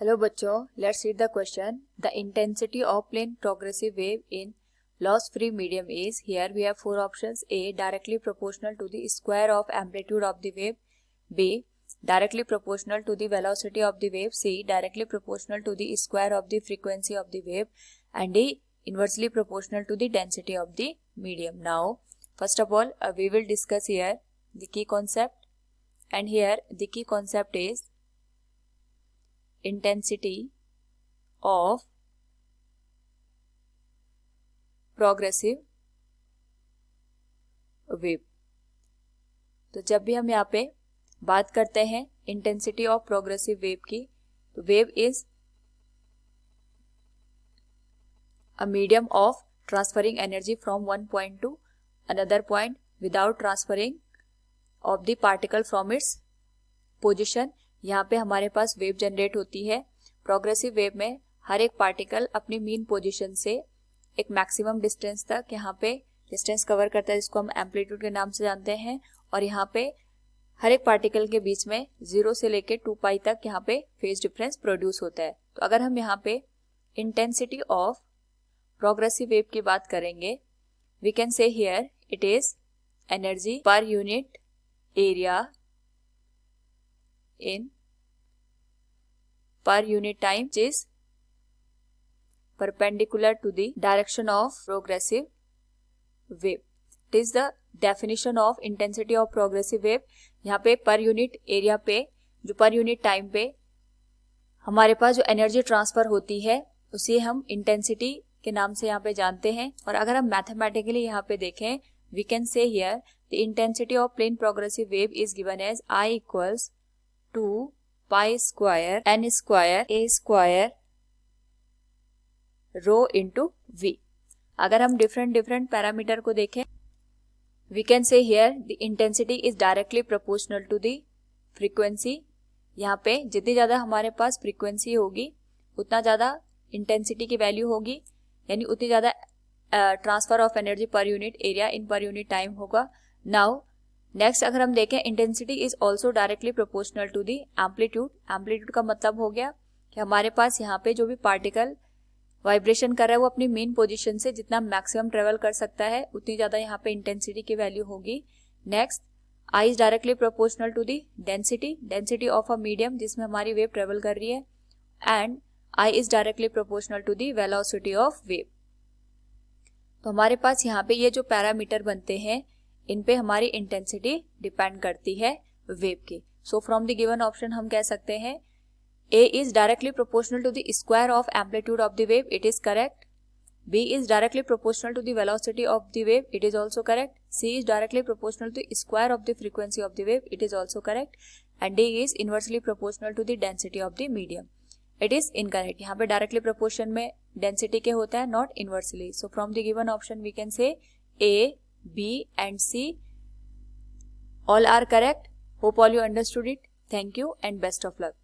Hello बच्चों, let's read the question. The intensity of plane progressive wave in loss free medium is. Here we have four options. A, directly proportional to the square of amplitude of the wave. B, directly proportional to the velocity of the wave. C, directly proportional to the square of the frequency of the wave. And D, inversely proportional to the density of the medium. Now, first of all, we will discuss here the key concept, and here the key concept is intensity of progressive wave. तो जब भी हम यहाँ पे बात करते हैं intensity of progressive wave की, तो wave is a medium of transferring energy from one point to another point without transferring of the particle from its position. यहाँ पे हमारे पास वेव जनरेट होती है. प्रोग्रेसिव वेव में हर एक पार्टिकल अपनी मीन पोजीशन से एक मैक्सिमम डिस्टेंस तक यहाँ पे डिस्टेंस कवर करता है, जिसको हम एम्पलीट्यूड के नाम से जानते हैं. और यहाँ पे हर एक पार्टिकल के बीच में 0 से लेके 2 पाई तक यहाँ पे फेज डिफरेंस प्रोड्यूस होता है. तो अगर हम यहाँ पे इंटेंसिटी ऑफ प्रोग्रेसिव वेव की बात करेंगे, we can say here it is energy per unit area in per unit time, which is perpendicular to the direction of progressive wave. It is the definition of intensity of progressive wave. यहाँ पे per unit area पे, जो per unit time पे हमारे पास जो energy transfer होती है, उसे हम इंटेंसिटी के नाम से यहाँ पे जानते हैं. और अगर हम मैथमेटिकली यहाँ पे देखें, we can say here the intensity of plane progressive wave is given as I equals to pi square N square A square rho into V. अगर हम डिफरेंट पैरामीटर को देखें, we can say here the intensity is directly proportional to the frequency. यहाँ पे जितनी ज्यादा हमारे पास frequency होगी, उतना ज्यादा इंटेंसिटी की वैल्यू होगी, यानी उतनी ज्यादा transfer of energy per unit area in per unit time होगा. नाउ नेक्स्ट अगर हम देखें, intensity is also directly proportional to the amplitude. Amplitude का मतलब हो गया कि हमारे पास यहाँ पे जो भी पार्टिकल वाइब्रेशन कर रहा है, वो अपनी मेन पोजीशन से जितना मैक्सिमम ट्रेवल कर सकता है, उतनी ज्यादा यहाँ पे इंटेंसिटी की वैल्यू होगी. Next, I is directly proportional to the density of a medium जिसमें हमारी वेव ट्रेवल कर रही है. And I is directly proportional to the velocity of wave. तो हमारे पास यहाँ पे ये जो पैरामीटर बनते हैं, इन पे हमारी इंटेंसिटी डिपेंड करती है वेव की. So from the given option हम कह सकते हैं A is directly proportional to the square of amplitude of the wave, it is correct. B is directly proportional to the velocity of the wave, it is also correct. C is directly proportional to the square of the frequency of the wave, it is also correct. And D is inversely proportional to the density of the medium, it is incorrect. यहाँ पे directly proportion में density के होता है, not inversely. So from the given option we can say A, B and C all are correct. Hope all you understood it. Thank you and best of luck.